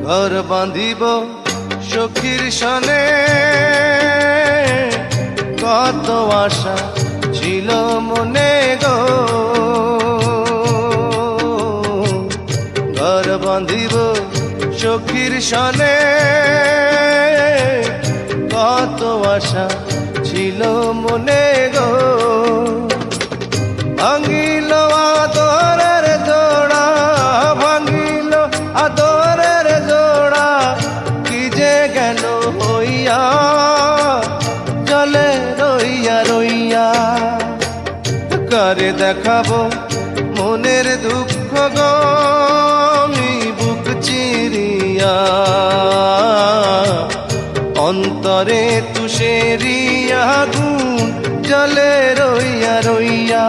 ঘর বাঁধিব সখীর সনে, কত আশা ছিল মনে গো। ঘর বাঁধিব সখীর সনে, কত আশা ছিল মনে গো। ভাঙিল আদরের জোড়া, ভাঙিল আদরের জোড়া, কি যে গেল হইয়া জলে রইয়া রইয়া। কারে দেখাবো মনের দুঃখ গো আমি বুক চিরিয়া, অন্তরে তুষেরিয়া আগুন জলে রইয়া রইয়া।